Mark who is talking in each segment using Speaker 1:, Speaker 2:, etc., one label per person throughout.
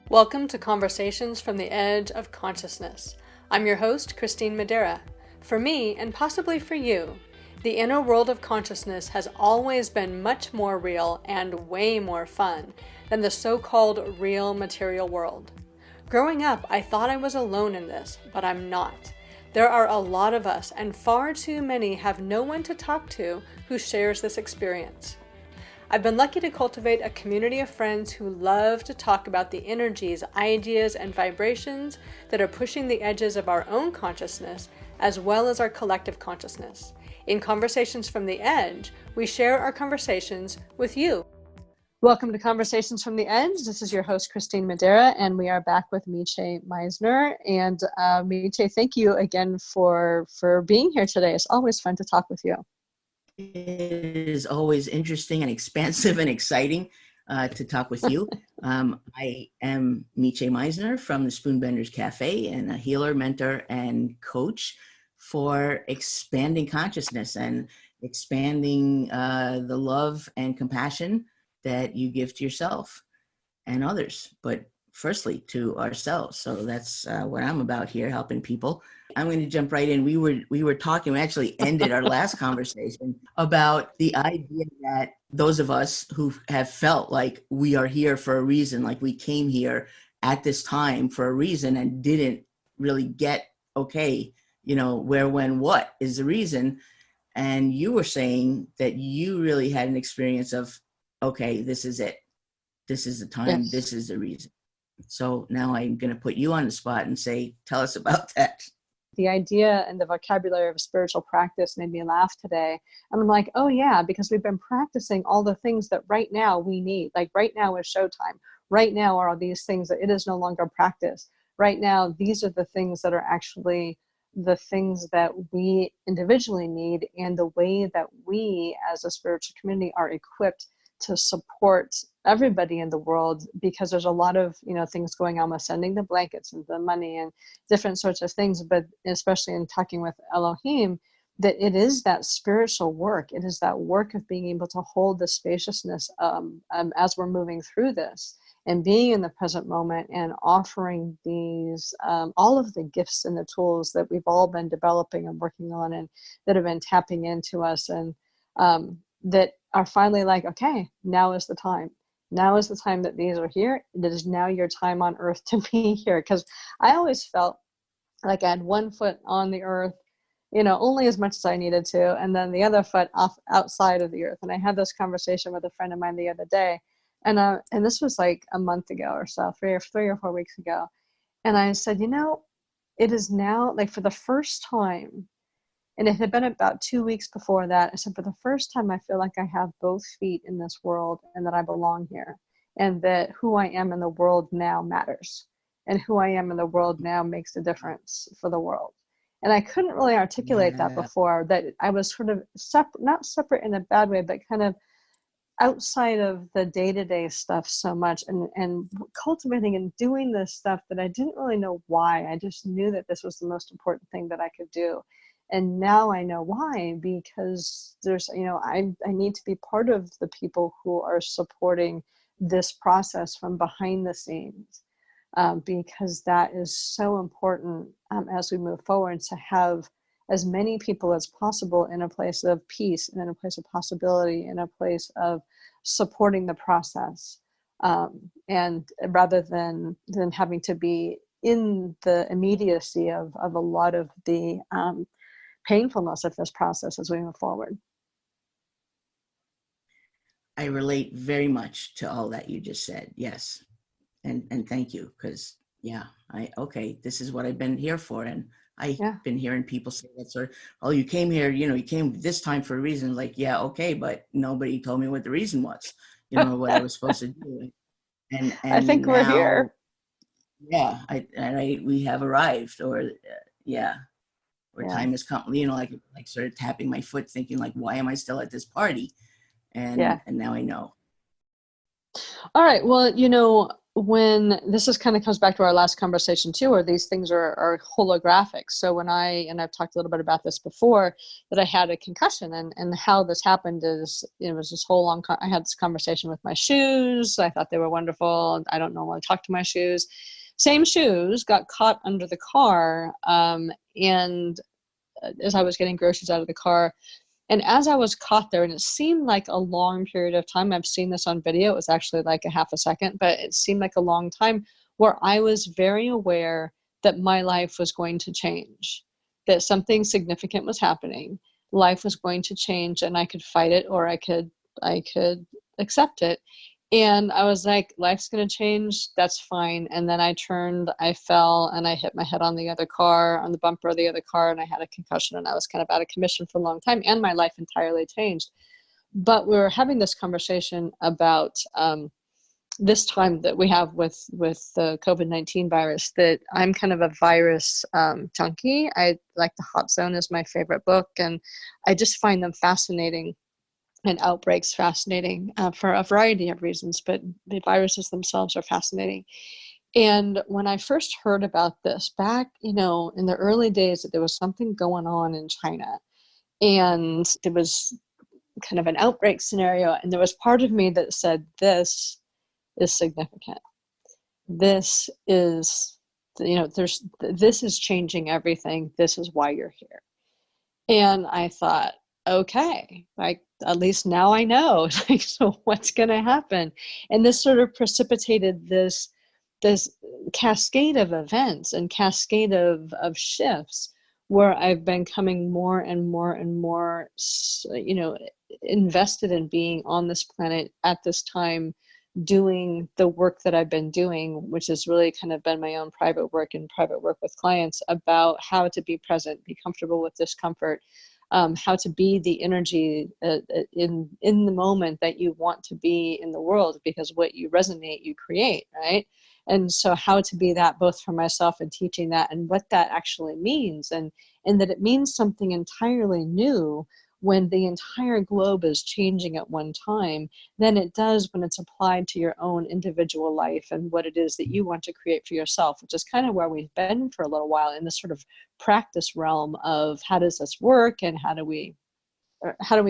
Speaker 1: Welcome to Conversations from the Edge of Consciousness. I'm your host, Kristine Madera. For me, and possibly for you, the inner world of consciousness has always been much more real and way more fun than the so-called real material world. Growing up, I thought I was alone in this, but I'm not. There are a lot of us, and far too many have no one to talk to who shares this experience. I've been lucky to cultivate a community of friends who love to talk about the energies, ideas, and vibrations that are pushing the edges of our own consciousness, as well as our collective consciousness. In Conversations from the Edge, we share our conversations with you. Welcome to Conversations from the Edge. This is your host, Kristine Madera, and we are back with Miché Meisner. And Miché, thank you again for being here today. It's always fun to talk with you.
Speaker 2: It is always interesting and expansive and exciting to talk with you. I am Miché Meisner from the Spoonbenders Cafe and a healer, mentor, and coach for expanding consciousness and expanding the love and compassion that you give to yourself and others, but firstly to ourselves. So that's what I'm about here, helping people. I'm going to jump right in. We were talking, we actually ended our last conversation about the idea that those of us who have felt like we are here for a reason, like we came here at this time for a reason and didn't really get, okay, you know, where, when, what is the reason? And you were saying that you really had an experience of, okay, this is it. This is the time. Yes. This is the reason. So now I'm going to put you on the spot and say, tell us about that.
Speaker 1: The idea and the vocabulary of spiritual practice made me laugh today. And I'm like, oh yeah, because we've been practicing all the things that right now we need. Like right now is showtime. Right now are all these things that it is no longer practice. Right now, these are the things that are actually the things that we individually need, and the way that we as a spiritual community are equipped to support everybody in the world, because there's a lot of, you know, things going on with sending the blankets and the money and different sorts of things, but especially in talking with Elohim, that it is that spiritual work. It is that work of being able to hold the spaciousness as we're moving through this, and being in the present moment and offering these, all of the gifts and the tools that we've all been developing and working on, and that have been tapping into us, and that are finally like, okay, now is the time. Now is the time that these are here. It is now your time on earth to be here. Because I always felt like I had one foot on the earth, you know, only as much as I needed to, and then the other foot off outside of the earth. And I had this conversation with a friend of mine the other day, and this was like a month ago or so, three or 4 weeks ago. And I said, you know, it is now, like, for the first time, and it had been about 2 weeks before that, I said, for the first time, I feel like I have both feet in this world, and that I belong here, and that who I am in the world now matters, and who I am in the world now makes a difference for the world. And I couldn't really articulate that before, that I was sort of not separate in a bad way, but kind of outside of the day-to-day stuff so much, and cultivating and doing this stuff that I didn't really know why. I just knew that this was the most important thing that I could do. And now I know why, because there's, you know, I need to be part of the people who are supporting this process from behind the scenes, because that is so important as we move forward, to have as many people as possible in a place of peace, and in a place of possibility, in a place of supporting the process, and rather than having to be in the immediacy of a lot of the painfulness of this process as we move forward.
Speaker 2: I relate very much to all that you just said. Yes. And thank you. Because this is what I've been here for. And I've been hearing people say that sort of, oh, you came here, you know, you came this time for a reason. Like, yeah, okay, but nobody told me what the reason was, you know, what I was supposed to do. And
Speaker 1: I think now, we're here.
Speaker 2: Yeah, we have arrived, or time has come, you know, like sort of tapping my foot, thinking like, why am I still at this party? And now I know.
Speaker 1: All right. Well, you know, when this is kind of comes back to our last conversation too, where these things are holographic. So when I've talked a little bit about this before, that I had a concussion, and how this happened is, it was this whole I had this conversation with my shoes. I thought they were wonderful. I don't normally talk to my shoes. Same shoes got caught under the car. And as I was getting groceries out of the car, and as I was caught there, and it seemed like a long period of time, I've seen this on video, it was actually like a half a second, but it seemed like a long time, where I was very aware that my life was going to change, that something significant was happening. Life was going to change, and I could fight it, or I could accept it. And I was like, life's going to change. That's fine. And then I turned, I fell, and I hit my head on the bumper of the other car, and I had a concussion, and I was kind of out of commission for a long time, and my life entirely changed. But we were having this conversation about this time that we have with the COVID-19 virus, that I'm kind of a virus junkie. I like The Hot Zone is my favorite book, and I just find them fascinating, and outbreaks fascinating for a variety of reasons, but the viruses themselves are fascinating. And when I first heard about this back, in the early days, that there was something going on in China, and there was kind of an outbreak scenario, and there was part of me that said, this is significant. This is, this is changing everything. This is why you're here. And I thought, okay, like, at least now I know, like, so what's going to happen? And this sort of precipitated this cascade of events and cascade of shifts, where I've been coming more and more and more, invested in being on this planet at this time, doing the work that I've been doing, which has really kind of been my own private work and private work with clients about how to be present, be comfortable with discomfort, how to be the energy in the moment that you want to be in the world, because what you resonate, you create, right? And so how to be that, both for myself and teaching that, and what that actually means, and that it means something entirely new when the entire globe is changing at one time than it does when it's applied to your own individual life and what it is that you want to create for yourself, which is kind of where we've been for a little while, in this sort of practice realm of how does this work, and how do we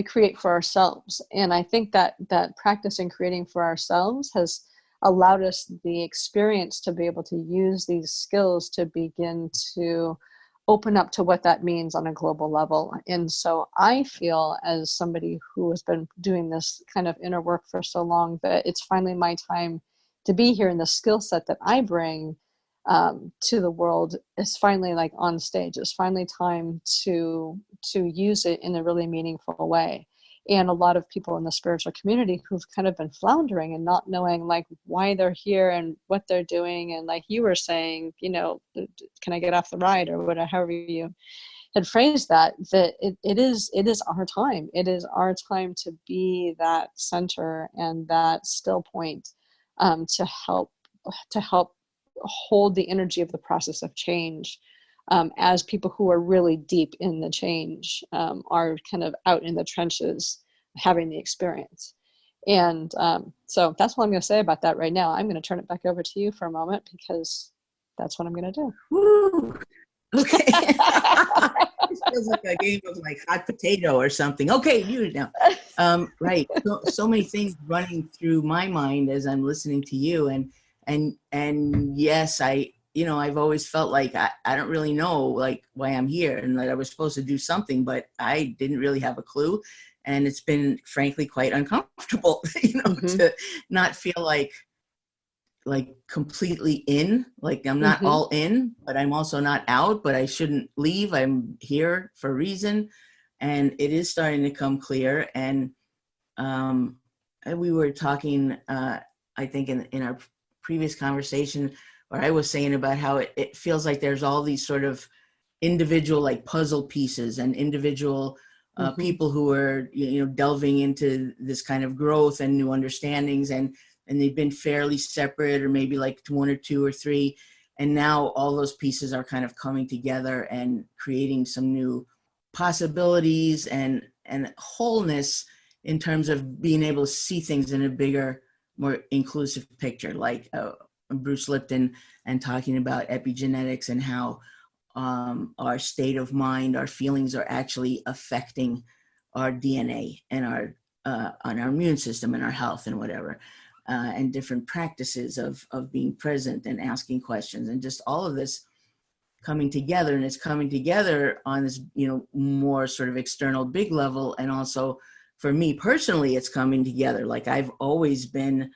Speaker 1: create for ourselves. And I think that practicing creating for ourselves has allowed us the experience to be able to use these skills to begin to open up to what that means on a global level. And so I feel, as somebody who has been doing this kind of inner work for so long, that it's finally my time to be here, and the skill set that I bring to the world is finally like on stage. It's finally time to use it in a really meaningful way. And a lot of people in the spiritual community who've kind of been floundering and not knowing like why they're here and what they're doing. And like you were saying, can I get off the ride, or whatever, however you had phrased that it is our time. It is our time to be that center and that still point, to help hold the energy of the process of change, as people who are really deep in the change are kind of out in the trenches having the experience. And so that's what I'm going to say about that right now. I'm going to turn it back over to you for a moment, because that's what I'm going to do.
Speaker 2: Woo. Okay. This feels like a game of like hot potato or something. Okay, you now. Right. So many things running through my mind as I'm listening to you, and yes, I've always felt like I don't really know like why I'm here, and that I was supposed to do something, but I didn't really have a clue. And it's been frankly quite uncomfortable, to not feel like completely in, like I'm not all in, but I'm also not out, but I shouldn't leave. I'm here for a reason. And it is starting to come clear. And we were talking, I think in our previous conversation, where I was saying about how it feels like there's all these sort of individual like puzzle pieces and individual people who are delving into this kind of growth and new understandings, and they've been fairly separate, or maybe like one or two or three, and now all those pieces are kind of coming together and creating some new possibilities and wholeness in terms of being able to see things in a bigger, more inclusive picture. Like Bruce Lipton, and talking about epigenetics and how our state of mind, our feelings are actually affecting our DNA and our on our immune system and our health and whatever, and different practices of being present and asking questions, and just all of this coming together. And it's coming together on this, more sort of external big level. And also for me personally, it's coming together. Like I've always been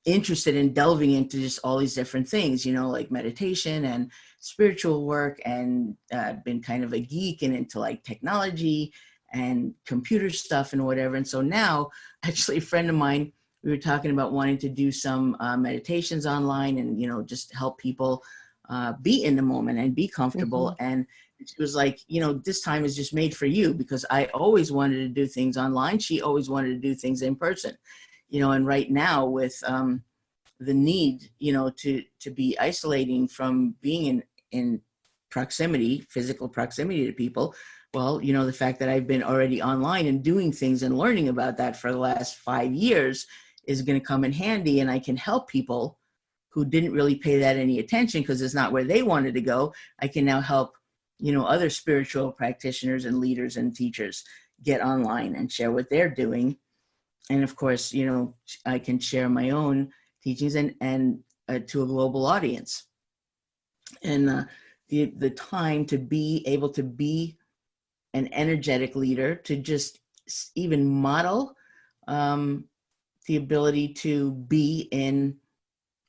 Speaker 2: interested in delving into just all these different things, like meditation and spiritual work, and been kind of a geek and into like technology and computer stuff and whatever. And so now, actually, a friend of mine, we were talking about wanting to do some meditations online and, just help people be in the moment and be comfortable.
Speaker 1: Mm-hmm.
Speaker 2: And she was like, this time is just made for you, because I always wanted to do things online. She always wanted to do things in person. And right now with the need, to be isolating from being in proximity, physical proximity to people. Well, the fact that I've been already online and doing things and learning about that for the last 5 years is going to come in handy, and I can help people who didn't really pay that any attention because it's not where they wanted to go. I can now help, other spiritual practitioners and leaders and teachers get online and share what they're doing. And of course, I can share my own teachings and to a global audience. And the time to be able to be an energetic leader, to just even model the ability to be in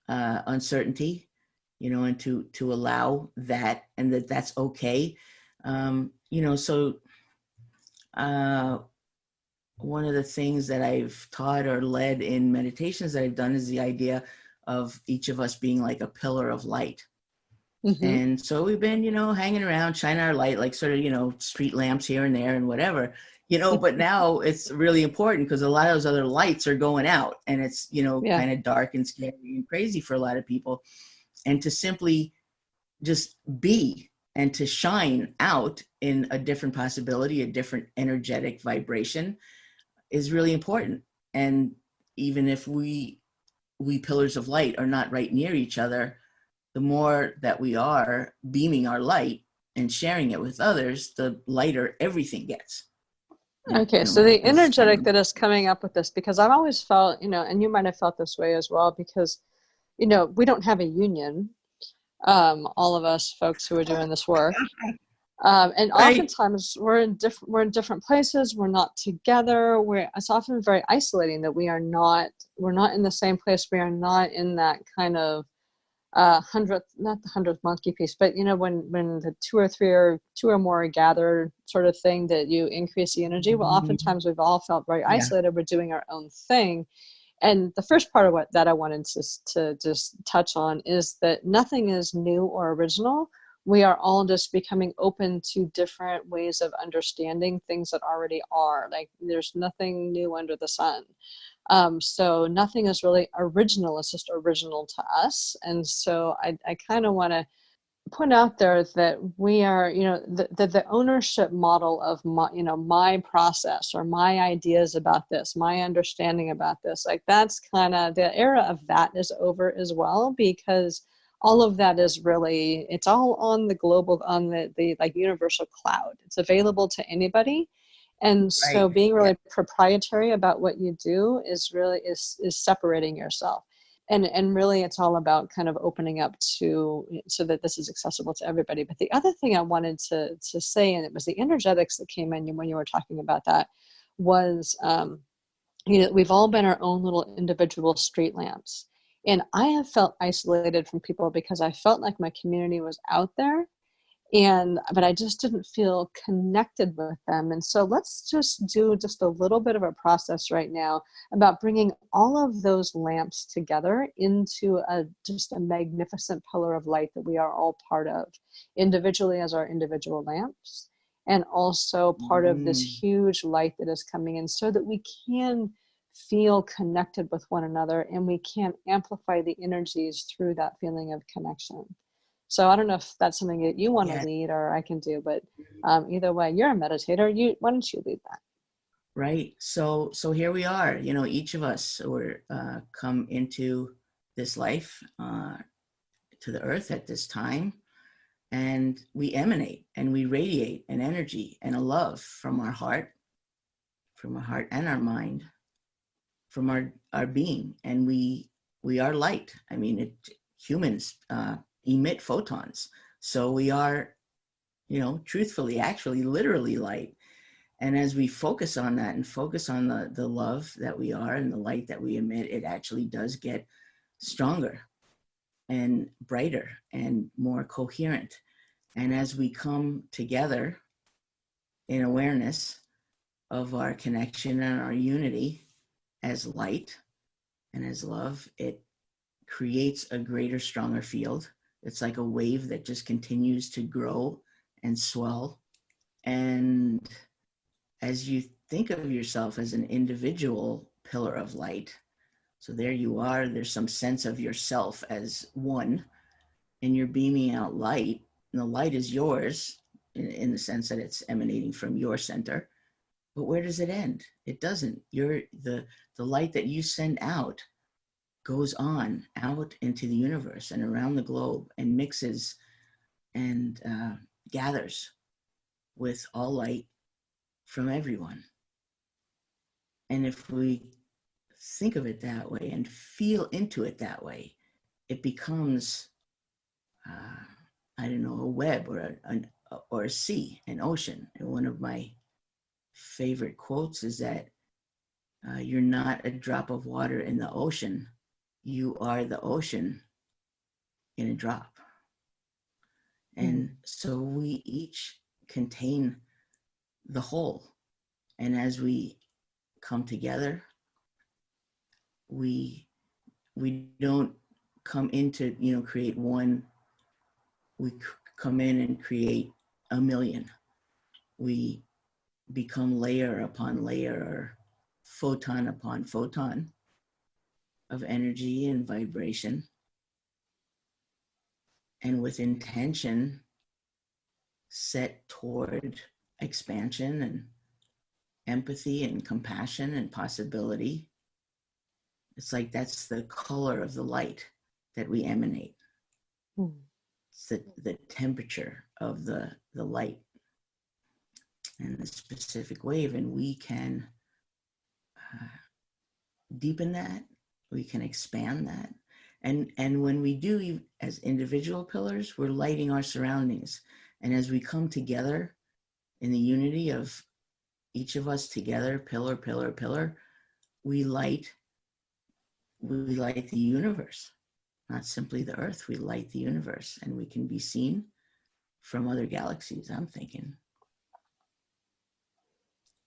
Speaker 2: uncertainty, and to allow that, and that's okay. So one of the things that I've taught or led in meditations that I've done is the idea of each of us being like a pillar of light. Mm-hmm. And so we've been, hanging around, shining our light, like sort of, street lamps here and there and whatever, but now it's really important because a lot of those other lights are going out, and it's, kind of dark and scary and crazy for a lot of people. And to simply just be and to shine out in a different possibility, a different energetic vibration is really important. And even if we pillars of light are not right near each other, the more that we are beaming our light and sharing it with others, the lighter everything gets.
Speaker 1: Okay, so the energetic that is coming up with this, because I've always felt, and you might have felt this way as well, because, we don't have a union, all of us folks who are doing this work. And
Speaker 2: right.
Speaker 1: Oftentimes we're in different places. We're not together. It's often very isolating that we're not in the same place. We are not in that kind of not the 100th monkey piece, but when the two or more are gathered sort of thing, that you increase the energy. Well, oftentimes we've all felt very isolated. We're doing our own thing. And the first part of that I wanted to just touch on is that nothing is new or original. We are all just becoming open to different ways of understanding things that already are. Like there's nothing new under the sun. So nothing is really original. It's just original to us. And so I kind of want to put out there that we are, the ownership model of my process or my ideas about this, my understanding about this, like that's kind of the era of that is over as well, because all of that is really, it's all on the global, on the like universal cloud. It's available to anybody. And so being really proprietary about what you do is really is separating yourself. And really it's all about kind of opening up so that this is accessible to everybody. But the other thing I wanted to say, and it was the energetics that came in when you were talking about that, was, we've all been our own little individual street lamps. And I have felt isolated from people because I felt like my community was out there, but I just didn't feel connected with them. And so let's just do just a little bit of a process right now about bringing all of those lamps together into just a magnificent pillar of light that we are all part of, individually as our individual lamps, and also part of this huge light that is coming in, so that we can feel connected with one another and we can amplify the energies through that feeling of connection. So I don't know if that's something that you want to lead or I can do, but either way, you're a meditator. Why don't you lead that?
Speaker 2: Right. So here we are, each of us come into this life to the earth at this time. And we emanate and we radiate an energy and a love from our heart and our mind, from our being. And we are light. I mean, humans emit photons. So we are, truthfully, actually, literally light. And as we focus on that and focus on the love that we are and the light that we emit, it actually does get stronger and brighter and more coherent. And as we come together in awareness of our connection and our unity as light and as love, it creates a greater, stronger field. It's like a wave that just continues to grow and swell. And as you think of yourself as an individual pillar of light, so there you are, there's some sense of yourself as one, and you're beaming out light, and the light is yours in the sense that it's emanating from your center. But where does it end? It doesn't. The light that you send out goes on out into the universe and around the globe and mixes and gathers with all light from everyone. And if we think of it that way and feel into it that way, it becomes, a web or a sea, an ocean. And one of my favorite quotes is that you're not a drop of water in the ocean. You are the ocean in a drop. And so we each contain the whole. And as we come together, we don't come into, create one. We come in and create a million. We become layer upon layer, or photon upon photon of energy and vibration. And with intention set toward expansion and empathy and compassion and possibility. It's like that's the color of the light that we emanate. It's the temperature of the light and the specific wave. And we can deepen that. We can expand that. And when we do, as individual pillars, we're lighting our surroundings. And as we come together in the unity of each of us together, pillar, pillar, pillar, we light the universe, not simply the earth. We light the universe, and we can be seen from other galaxies, I'm thinking.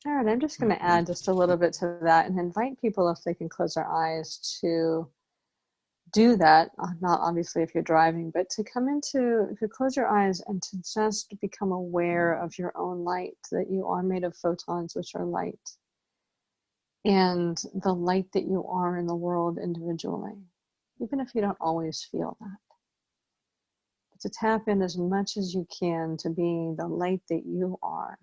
Speaker 1: All right, I'm just going to add just a little bit to that and invite people, if they can close their eyes, to do that. Not obviously if you're driving, but to come into, if you close your eyes and to just become aware of your own light, that you are made of photons, which are light, and the light that you are in the world individually, even if you don't always feel that. But to tap in as much as you can to being the light that you are.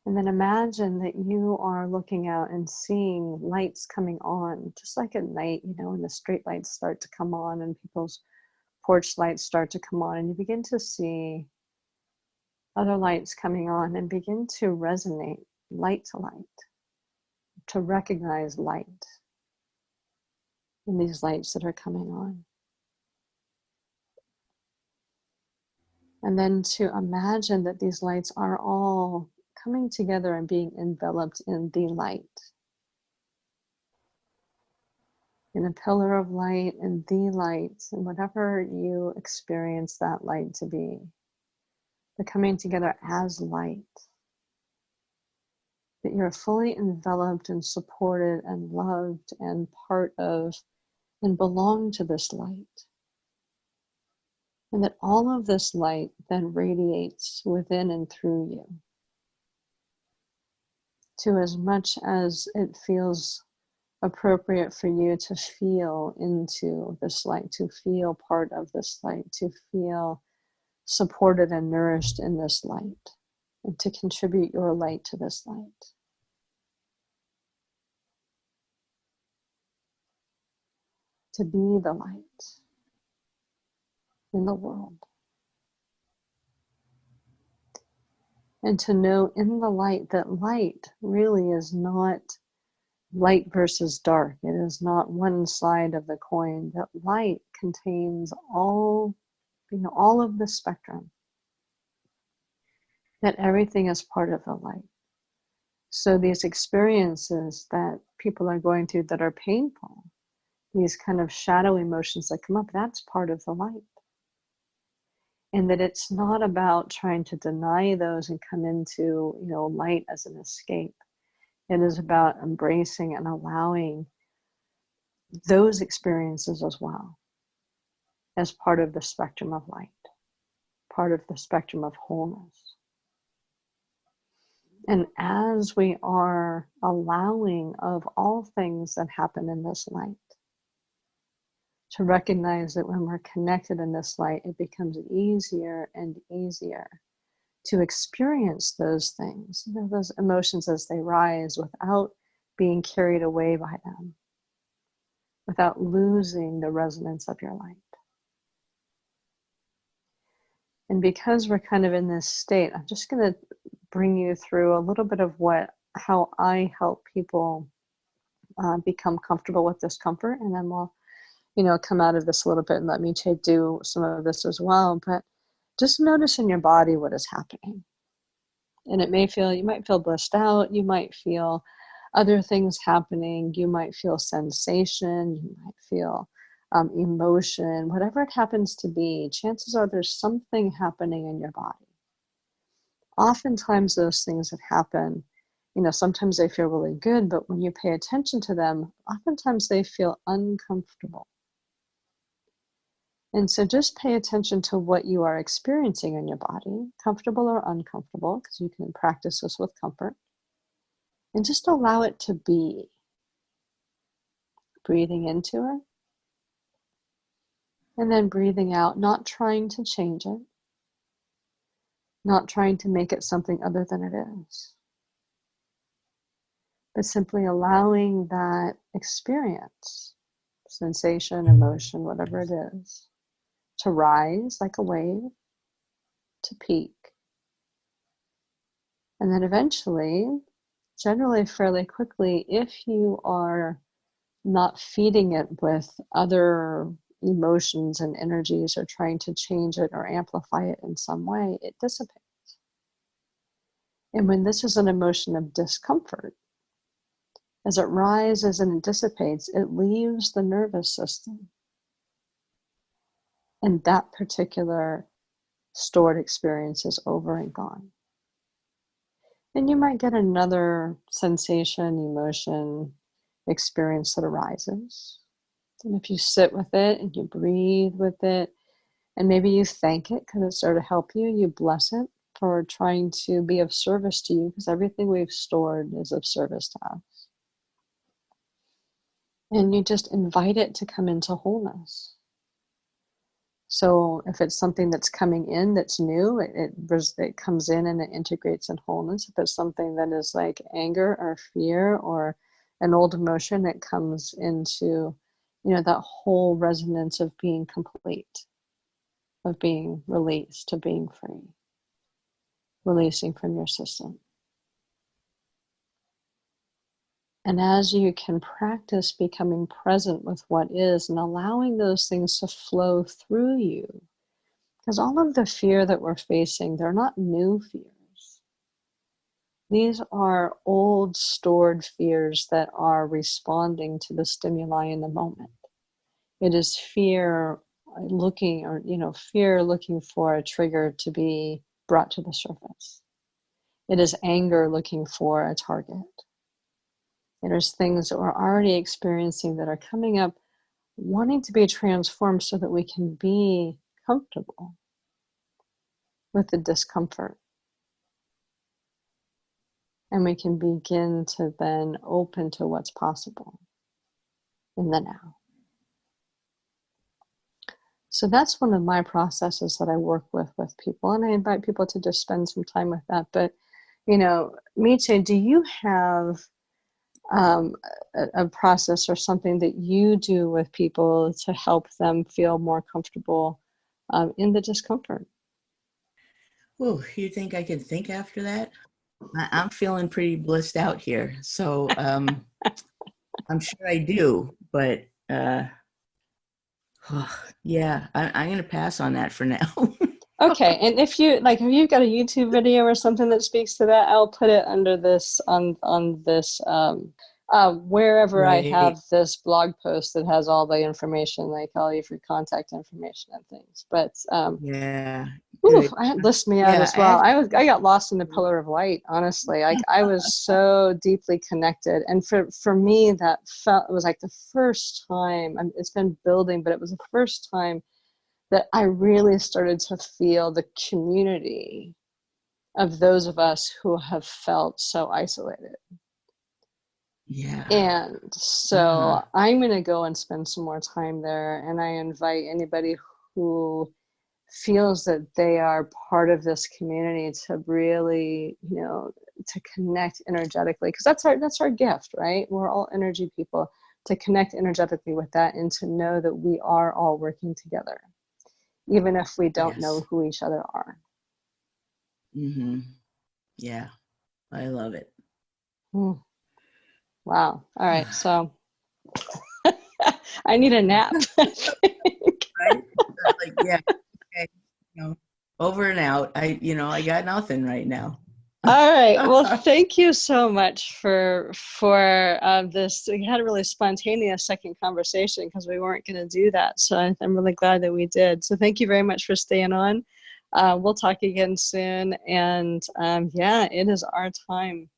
Speaker 1: And then imagine that you are looking out and seeing lights coming on, just like at night, when the street lights start to come on and people's porch lights start to come on, and you begin to see other lights coming on and begin to resonate light to light, to recognize light in these lights that are coming on. And then to imagine that these lights are all coming together and being enveloped in the light, in a pillar of light, in the light, and whatever you experience that light to be. They're coming together as light, that you're fully enveloped and supported and loved and part of and belong to this light. And that all of this light then radiates within and through you, to as much as it feels appropriate for you to feel into this light, to feel part of this light, to feel supported and nourished in this light, and to contribute your light to this light. to be the light in the world. And to know in the light that light really is not light versus dark. It is not one side of the coin. That light contains all of the spectrum. That everything is part of the light. So these experiences that people are going through that are painful, these kind of shadow emotions that come up, that's part of the light. And that it's not about trying to deny those and come into, light as an escape. It is about embracing and allowing those experiences as well as part of the spectrum of light, part of the spectrum of wholeness. And as we are allowing of all things that happen in this light, to recognize that when we're connected in this light, it becomes easier and easier to experience those things, those emotions as they rise without being carried away by them, without losing the resonance of your light. And because we're kind of in this state, I'm just going to bring you through a little bit of how I help people become comfortable with discomfort, and then we'll come out of this a little bit and let Miché do some of this as well. But just notice in your body what is happening. And you might feel blissed out, you might feel other things happening, you might feel sensation, you might feel emotion, whatever it happens to be, chances are there's something happening in your body. Oftentimes those things that happen, sometimes they feel really good, but when you pay attention to them, oftentimes they feel uncomfortable. And so just pay attention to what you are experiencing in your body, comfortable or uncomfortable, because you can practice this with comfort. And just allow it to be. Breathing into it. And then breathing out, not trying to change it. Not trying to make it something other than it is. But simply allowing that experience, sensation, emotion, whatever it is, to rise like a wave, to peak. And then eventually, generally fairly quickly, if you are not feeding it with other emotions and energies or trying to change it or amplify it in some way, it dissipates. And when this is an emotion of discomfort, as it rises and it dissipates, it leaves the nervous system. And that particular stored experience is over and gone. And you might get another sensation, emotion, experience that arises. And if you sit with it and you breathe with it, and maybe you thank it because it's there to help you, you bless it for trying to be of service to you, because everything we've stored is of service to us. And you just invite it to come into wholeness. So if it's something that's coming in that's new, it comes in and it integrates in wholeness. If it's something that is like anger or fear or an old emotion, it comes into, that whole resonance of being complete, of being released, of being free, releasing from your system. And as you can practice becoming present with what is and allowing those things to flow through you, because all of the fear that we're facing, they're not new fears. These are old stored fears that are responding to the stimuli in the moment. It is fear looking for a trigger to be brought to the surface. It is anger looking for a target. There's things that we're already experiencing that are coming up, wanting to be transformed so that we can be comfortable with the discomfort. And we can begin to then open to what's possible in the now. So that's one of my processes that I work with people. And I invite people to just spend some time with that. But, Miché, do you have a process or something that you do with people to help them feel more comfortable in the discomfort?
Speaker 2: Oh, you think I can think after that? I'm feeling pretty blissed out here. So I'm sure I do, but yeah, I'm going to pass on that for now.
Speaker 1: Okay, and if you like, if you've got a YouTube video or something that speaks to that, I'll put it under this on this wherever I
Speaker 2: Right.
Speaker 1: have this blog post that has all the information, like all your contact information and things. But
Speaker 2: Yeah.
Speaker 1: ooh,
Speaker 2: Good.
Speaker 1: I had list me out
Speaker 2: Yeah,
Speaker 1: as
Speaker 2: I
Speaker 1: well.
Speaker 2: actually,
Speaker 1: I got lost in the pillar of light, honestly. Like I was so deeply connected, and for me that felt, it was like the first time. It's been building, but it was the first time that I really started to feel the community of those of us who have felt so isolated.
Speaker 2: yeah.
Speaker 1: And
Speaker 2: Uh-huh.
Speaker 1: so I'm going to go and spend some more time there. And I invite anybody who feels that they are part of this community to really, to connect energetically, because that's our gift, right? We're all energy people, to connect energetically with that and to know that we are all working together, even if we don't know
Speaker 2: Yes.
Speaker 1: who each other are.
Speaker 2: Mm-hmm. Yeah. I love it.
Speaker 1: Mm, wow. All right. So I need a nap.
Speaker 2: Right? Like, yeah. Okay. Over and out. I got nothing right now.
Speaker 1: All right. Well, thank you so much for this. We had a really spontaneous second conversation because we weren't going to do that. So I'm really glad that we did. So thank you very much for staying on. We'll talk again soon. And yeah, it is our time.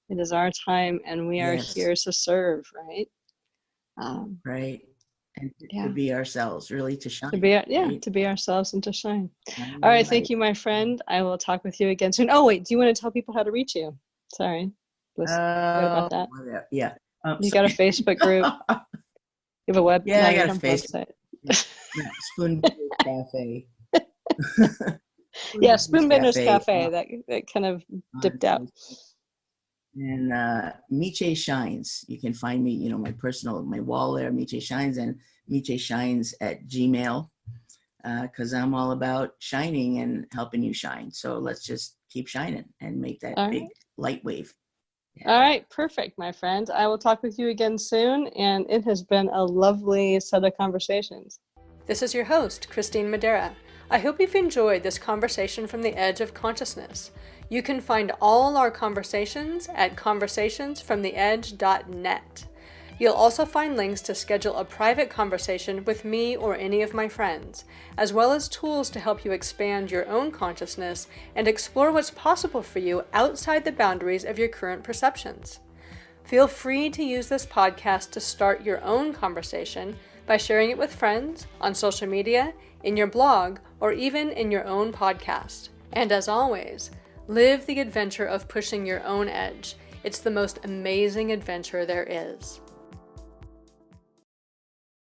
Speaker 1: It is our time, and we are
Speaker 2: Yes.
Speaker 1: here to serve, right?
Speaker 2: Right. And to
Speaker 1: Yeah.
Speaker 2: be ourselves, really to
Speaker 1: To
Speaker 2: shine,
Speaker 1: be,
Speaker 2: right?
Speaker 1: to be ourselves and to shine.
Speaker 2: Shine
Speaker 1: All
Speaker 2: your
Speaker 1: right, thank
Speaker 2: light.
Speaker 1: you, my friend. I will talk with you again soon. Oh wait, do you want to tell people how to reach you? Sorry, let's forget about that.
Speaker 2: Whatever. Yeah.
Speaker 1: You got a
Speaker 2: Sorry.
Speaker 1: Facebook group? You have a web?
Speaker 2: Yeah,
Speaker 1: No,
Speaker 2: I
Speaker 1: you
Speaker 2: got a
Speaker 1: don't have a
Speaker 2: Facebook.
Speaker 1: website.
Speaker 2: Yeah, Spoonbenders Cafe.
Speaker 1: Yeah,
Speaker 2: Spoonbenders
Speaker 1: Spoonbender's
Speaker 2: Cafe
Speaker 1: Cafe. That kind of
Speaker 2: on
Speaker 1: dipped out.
Speaker 2: Facebook. And Miché Shines. You can find me, my wall there, Miché Shines, and Miché Shines at Gmail, because I'm all about shining and helping you shine. So let's just keep shining and make that
Speaker 1: All
Speaker 2: big
Speaker 1: right.
Speaker 2: light wave. Yeah.
Speaker 1: All right, perfect, my friend. I will talk with you again soon, and it has been a lovely set of conversations. This is your host, Kristine Madera. I hope you've enjoyed this conversation from the edge of consciousness. You can find all our conversations at conversationsfromtheedge.net. You'll also find links to schedule a private conversation with me or any of my friends, as well as tools to help you expand your own consciousness and explore what's possible for you outside the boundaries of your current perceptions. Feel free to use this podcast to start your own conversation by sharing it with friends, on social media, in your blog, or even in your own podcast. And as always, live the adventure of pushing your own edge. It's the most amazing adventure there is.